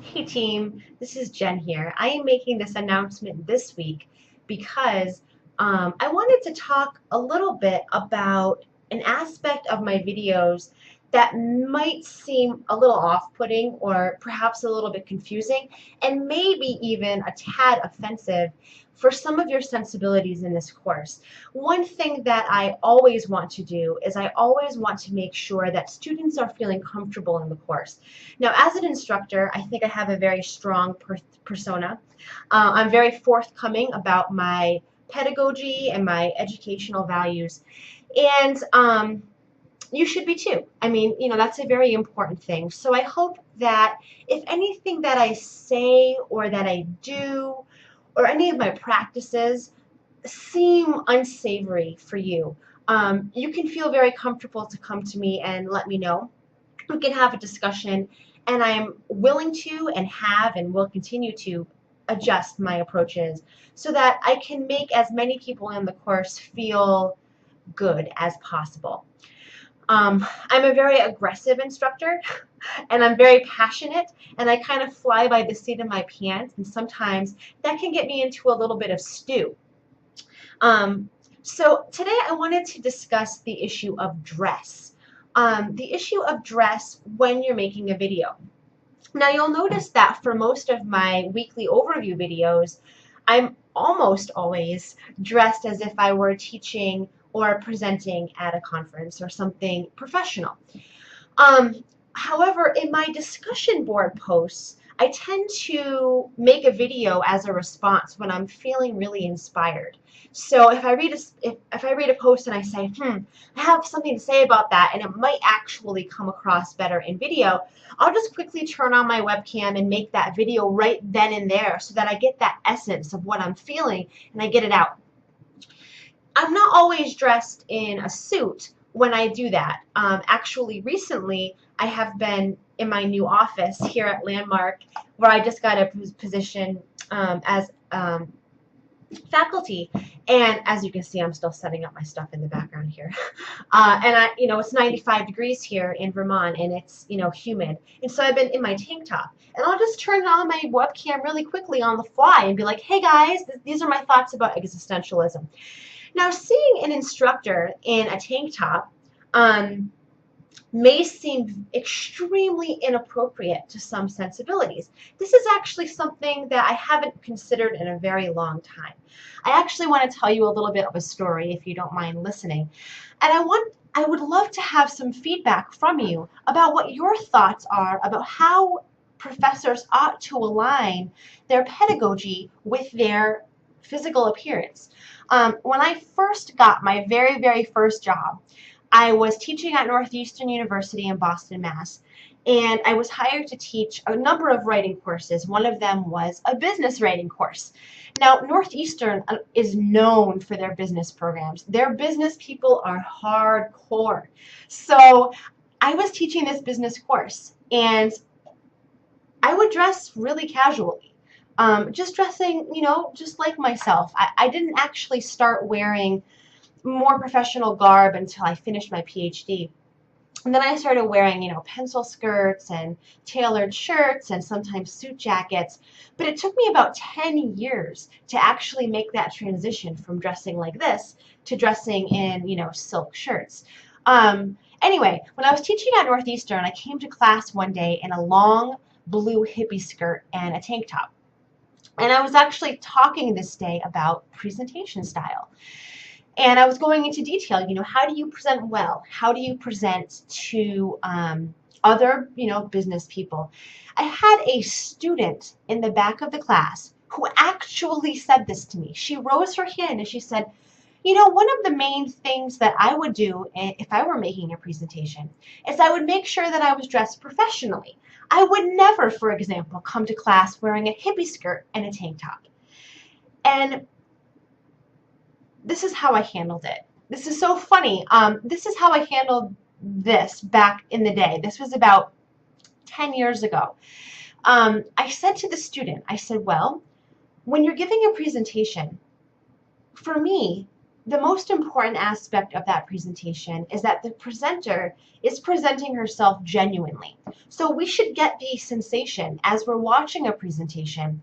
Hey team, this is Jen here. I am making this announcement this week because I wanted to talk a little bit about an aspect of my videos that might seem a little off-putting or perhaps a little bit confusing and maybe even a tad offensive for some of your sensibilities in this course. One thing that I always want to do is I always want to make sure that students are feeling comfortable in the course. Now, as an instructor, I think I have a very strong persona. I'm very forthcoming about my pedagogy and my educational values. And you should be too. I mean, that's a very important thing. So I hope that if anything that I say or that I do or any of my practices seem unsavory for you, you can feel very comfortable to come to me and let me know. We can have a discussion, and I'm willing to and have and will continue to adjust my approaches so that I can make as many people in the course feel good as possible. I'm a very aggressive instructor and I'm very passionate, and I kind of fly by the seat of my pants, and sometimes that can get me into a little bit of stew. So today I wanted to discuss the issue of dress. The issue of dress when you're making a video. Now you'll notice that for most of my weekly overview videos, I'm almost always dressed as if I were teaching or presenting at a conference or something professional. However, in my discussion board posts, I tend to make a video as a response when I'm feeling really inspired. So if I read a post and I say, I have something to say about that, and it might actually come across better in video, I'll just quickly turn on my webcam and make that video right then and there so that I get that essence of what I'm feeling and I get it out. I'm not always dressed in a suit when I do that. Actually, recently, I have been in my new office here at Landmark, where I just got a position as faculty, and as you can see, I'm still setting up my stuff in the background here. It's 95 degrees here in Vermont, and it's, humid, and so I've been in my tank top, and I'll just turn on my webcam really quickly on the fly and be like, hey guys, these are my thoughts about existentialism. Now, seeing an instructor in a tank top may seem extremely inappropriate to some sensibilities. This is actually something that I haven't considered in a very long time. I actually want to tell you a little bit of a story, if you don't mind listening. And I would love to have some feedback from you about what your thoughts are about how professors ought to align their pedagogy with their physical appearance. When I first got my very, very first job, I was teaching at Northeastern University in Boston, Mass, and I was hired to teach a number of writing courses. One of them was a business writing course. Now, Northeastern is known for their business programs. Their business people are hardcore. So I was teaching this business course, and I would dress really casually. Just dressing, just like myself. I didn't actually start wearing more professional garb until I finished my Ph.D. And then I started wearing, pencil skirts and tailored shirts and sometimes suit jackets. But it took me about 10 years to actually make that transition from dressing like this to dressing in, silk shirts. Anyway, when I was teaching at Northeastern, I came to class one day in a long blue hippie skirt and a tank top. And I was actually talking this day about presentation style. And I was going into detail, how do you present well? How do you present to other, business people? I had a student in the back of the class who actually said this to me. She rose her hand and she said, one of the main things that I would do if I were making a presentation is I would make sure that I was dressed professionally. I would never, for example, come to class wearing a hippie skirt and a tank top. And this is how I handled it. This is so funny. This is how I handled this back in the day. This was about 10 years ago. I said to the student, I said, well, when you're giving a presentation, for me, the most important aspect of that presentation is that the presenter is presenting herself genuinely. So we should get the sensation as we're watching a presentation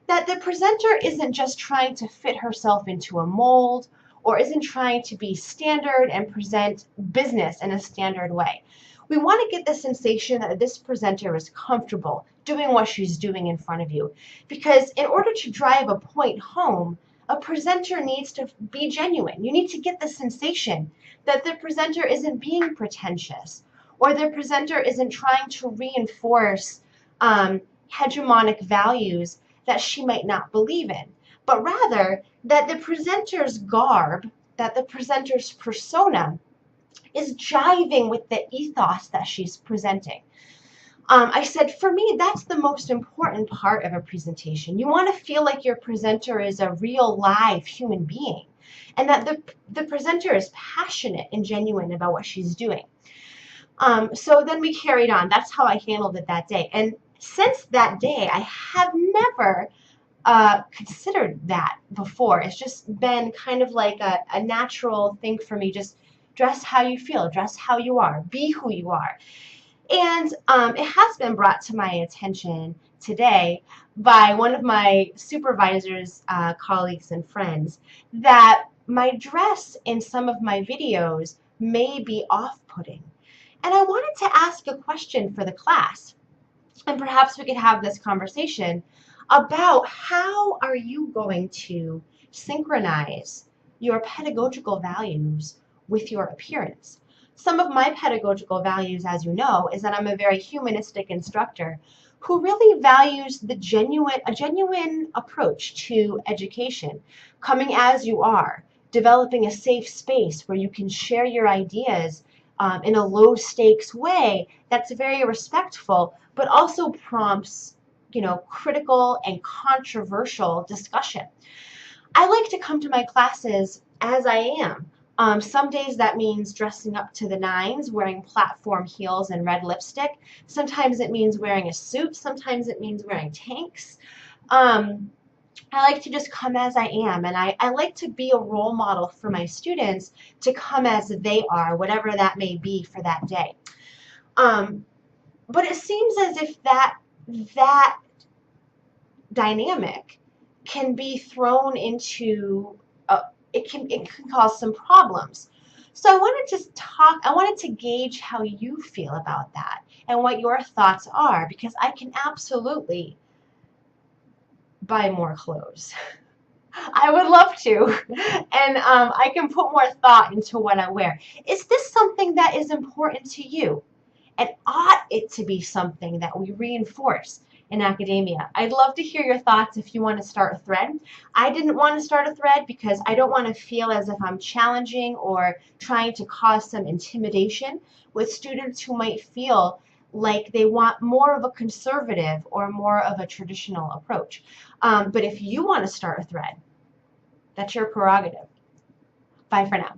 that the presenter isn't just trying to fit herself into a mold or isn't trying to be standard and present business in a standard way. We want to get the sensation that this presenter is comfortable doing what she's doing in front of you. Because in order to drive a point home, a presenter needs to be genuine. You need to get the sensation that the presenter isn't being pretentious or the presenter isn't trying to reinforce hegemonic values that she might not believe in, but rather that the presenter's garb, that the presenter's persona is jiving with the ethos that she's presenting. I said, for me, that's the most important part of a presentation. You want to feel like your presenter is a real live human being and that the presenter is passionate and genuine about what she's doing. So then we carried on. That's how I handled it that day. And since that day, I have never considered that before. It's just been kind of like a natural thing for me. Just dress how you feel, dress how you are, be who you are. And it has been brought to my attention today by one of my supervisors, colleagues, and friends that my dress in some of my videos may be off-putting. And I wanted to ask a question for the class, and perhaps we could have this conversation about how are you going to synchronize your pedagogical values with your appearance. Some of my pedagogical values, as you know, is that I'm a very humanistic instructor who really values a genuine approach to education, coming as you are, developing a safe space where you can share your ideas in a low-stakes way that's very respectful, but also prompts, critical and controversial discussion. I like to come to my classes as I am. Some days that means dressing up to the nines, wearing platform heels and red lipstick. Sometimes it means wearing a suit. Sometimes it means wearing tanks. I like to just come as I am, and I like to be a role model for my students to come as they are, whatever that may be for that day. But it seems as if that dynamic can be thrown into it can cause some problems. So I wanted to gauge how you feel about that and what your thoughts are, because I can absolutely buy more clothes. I would love to, and I can put more thought into what I wear. Is this something that is important to you? And ought it to be something that we reinforce in academia? I'd love to hear your thoughts if you want to start a thread. I didn't want to start a thread because I don't want to feel as if I'm challenging or trying to cause some intimidation with students who might feel like they want more of a conservative or more of a traditional approach. But if you want to start a thread, that's your prerogative. Bye for now.